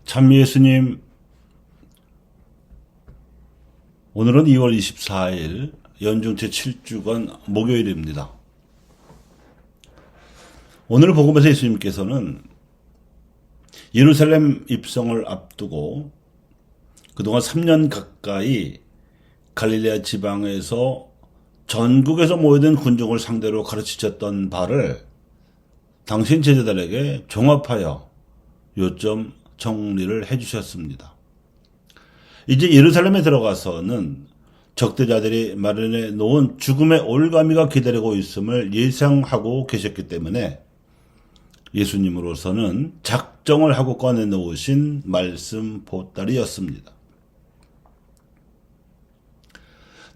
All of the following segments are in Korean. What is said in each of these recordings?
참 예수님, 오늘은 2월 24일 연중 제7주간 목요일입니다. 오늘 복음에서 예수님께서는 예루살렘 입성을 앞두고 그동안 3년 가까이 갈릴레아 지방에서 전국에서 모여든 군중을 상대로 가르치셨던 바를 당신 제자들에게 종합하여 요점 정리를 해주셨습니다. 이제 예루살렘에 들어가서는 적대자들이 마련해 놓은 죽음의 올가미가 기다리고 있음을 예상하고 계셨기 때문에 예수님으로서는 작정을 하고 꺼내놓으신 말씀 보따리였습니다.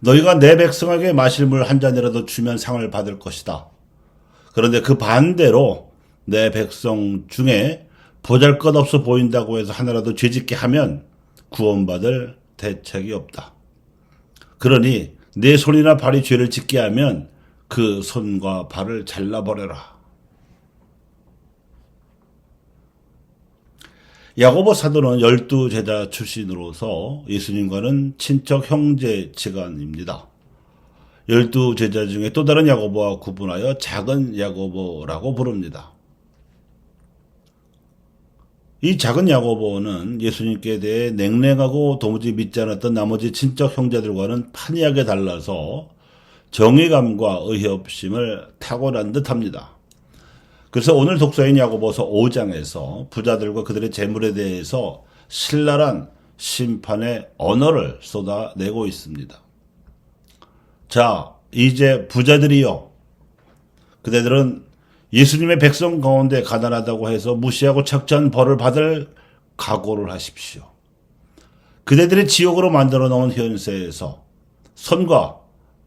너희가 내 백성에게 마실 물 한 잔이라도 주면 상을 받을 것이다. 그런데 그 반대로 내 백성 중에 보잘것없어 보인다고 해서 하나라도 죄짓게 하면 구원받을 대책이 없다. 그러니 내 손이나 발이 죄를 짓게 하면 그 손과 발을 잘라버려라. 야고보 사도는 12제자 출신으로서 예수님과는 친척 형제 지간입니다. 12제자 중에 또 다른 야고보와 구분하여 작은 야고보라고 부릅니다. 이 작은 야고보는 예수님께 대해 냉랭하고 도무지 믿지 않았던 나머지 친척 형제들과는 판이하게 달라서 정의감과 의협심을 타고난 듯합니다. 그래서 오늘 독서인 야고보서 5장에서 부자들과 그들의 재물에 대해서 신랄한 심판의 언어를 쏟아내고 있습니다. 자, 이제 부자들이요. 그대들은 예수님의 백성 가운데 가난하다고 해서 무시하고 착취한 벌을 받을 각오를 하십시오. 그대들이 지옥으로 만들어 놓은 현세에서 손과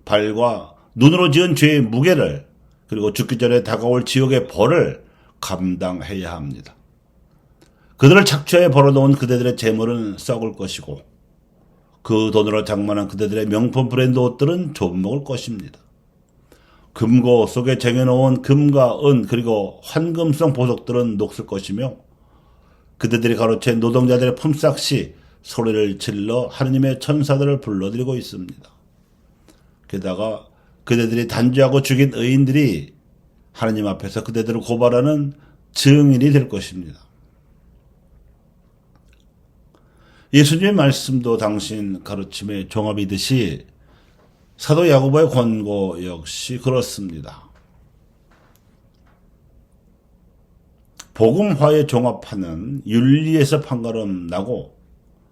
발과 눈으로 지은 죄의 무게를 그리고 죽기 전에 다가올 지옥의 벌을 감당해야 합니다. 그들을 착취하여 벌어놓은 그대들의 재물은 썩을 것이고 그 돈으로 장만한 그대들의 명품 브랜드 옷들은 좀먹을 것입니다. 금고 속에 쟁여놓은 금과 은 그리고 황금성 보석들은 녹슬 것이며 그대들이 가로챈 노동자들의 품삯이 소리를 질러 하느님의 천사들을 불러들이고 있습니다. 게다가 그대들이 단죄하고 죽인 의인들이 하느님 앞에서 그대들을 고발하는 증인이 될 것입니다. 예수님의 말씀도 당신 가르침의 종합이듯이 사도 야고보의 권고 역시 그렇습니다. 복음화에 종합하는 윤리에서 판가름 나고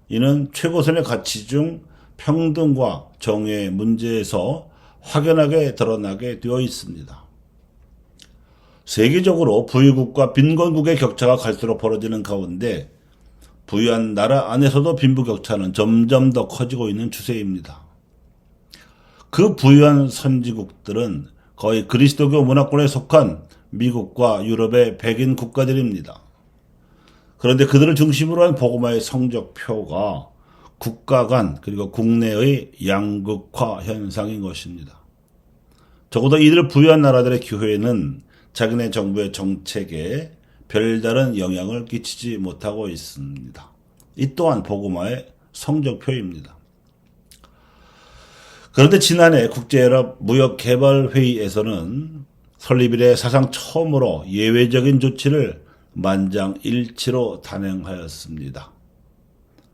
이는 최고선의 가치 중 평등과 정의의 문제에서 확연하게 드러나게 되어 있습니다. 세계적으로 부유국과 빈곤국의 격차가 갈수록 벌어지는 가운데 부유한 나라 안에서도 빈부격차는 점점 더 커지고 있는 추세입니다. 그 부유한 선진국들은 거의 그리스도교 문화권에 속한 미국과 유럽의 백인 국가들입니다. 그런데 그들을 중심으로 한 복음화의 성적표가 국가 간 그리고 국내의 양극화 현상인 것입니다. 적어도 이들 부유한 나라들의 교회는 자기네 정부의 정책에 별다른 영향을 끼치지 못하고 있습니다. 이 또한 복음화의 성적표입니다. 그런데 지난해 국제연합무역개발회의에서는 설립 이래 사상 처음으로 예외적인 조치를 만장일치로 단행하였습니다.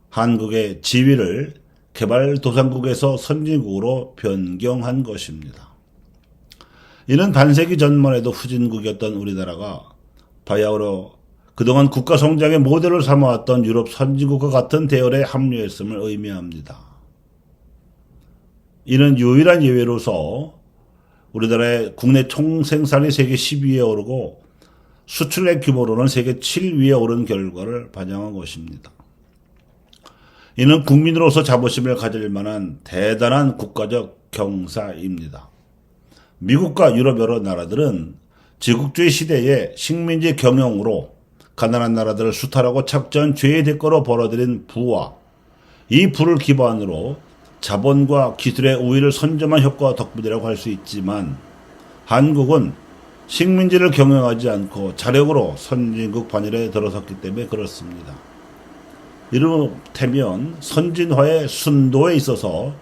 한국의 지위를 개발도상국에서 선진국으로 변경한 것입니다. 이는 반세기 전만 해도 후진국이었던 우리나라가 바야흐로 그동안 국가 성장의 모델을 삼아왔던 유럽 선진국과 같은 대열에 합류했음을 의미합니다. 이는 유일한 예외로서 우리나라의 국내 총생산이 세계 10위에 오르고 수출액 규모로는 세계 7위에 오른 결과를 반영한 것입니다. 이는 국민으로서 자부심을 가질 만한 대단한 국가적 경사입니다. 미국과 유럽 여러 나라들은 제국주의 시대에 식민지 경영으로 가난한 나라들을 수탈하고 착취한 죄의 대가로 벌어들인 부와 이 부를 기반으로 자본과 기술의 우위를 선점한 효과 덕분이라고 할 수 있지만 한국은 식민지를 경영하지 않고 자력으로 선진국 반열에 들어섰기 때문에 그렇습니다. 이를테면 선진화의 순도에 있어서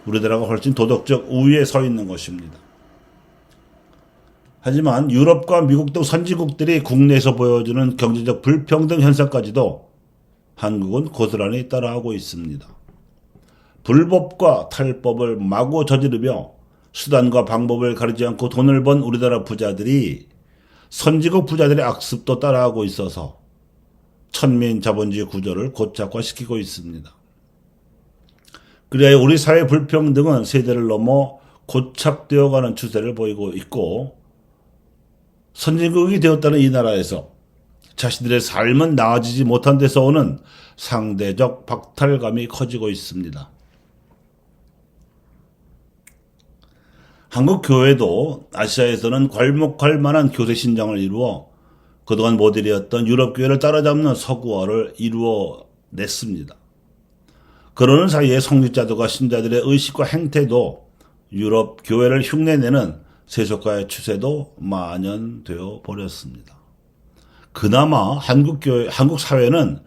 우리나라가 훨씬 도덕적 우위에 서 있는 것입니다. 하지만 유럽과 미국 등 선진국들이 국내에서 보여주는 경제적 불평등 현상까지도 한국은 고스란히 따라하고 있습니다. 불법과 탈법을 마구 저지르며 수단과 방법을 가리지 않고 돈을 번 우리나라 부자들이 선진국 부자들의 악습도 따라하고 있어서 천민 자본주의 구조를 고착화시키고 있습니다. 그래야 우리 사회 불평등은 세대를 넘어 고착되어가는 추세를 보이고 있고, 선진국이 되었다는 이 나라에서 자신들의 삶은 나아지지 못한 데서 오는 상대적 박탈감이 커지고 있습니다. 한국 교회도 아시아에서는 괄목할 만한 교세 신장을 이루어 그동안 모델이었던 유럽 교회를 따라잡는 서구화를 이루어냈습니다. 그러는 사이에 성직자들과 신자들의 의식과 행태도 유럽 교회를 흉내내는 세속화의 추세도 만연되어 버렸습니다. 그나마 한국 사회는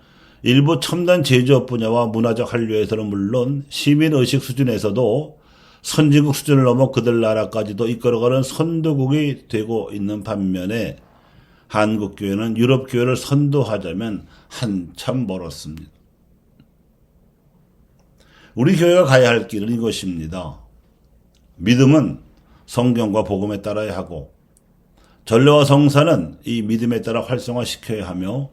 일부 첨단 제조업 분야와 문화적 한류에서는 물론 시민의식 수준에서도 선진국 수준을 넘어 그들 나라까지도 이끌어가는 선도국이 되고 있는 반면에 한국 교회는 유럽 교회를 선도하자면 한참 멀었습니다. 우리 교회가 가야 할 길은 이것입니다. 믿음은 성경과 복음에 따라야 하고, 전례와 성사는 이 믿음에 따라 활성화시켜야 하며,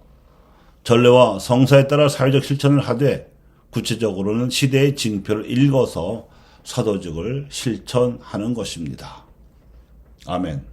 전례와 성사에 따라 사회적 실천을 하되 구체적으로는 시대의 징표를 읽어서 사도직을 실천하는 것입니다. 아멘.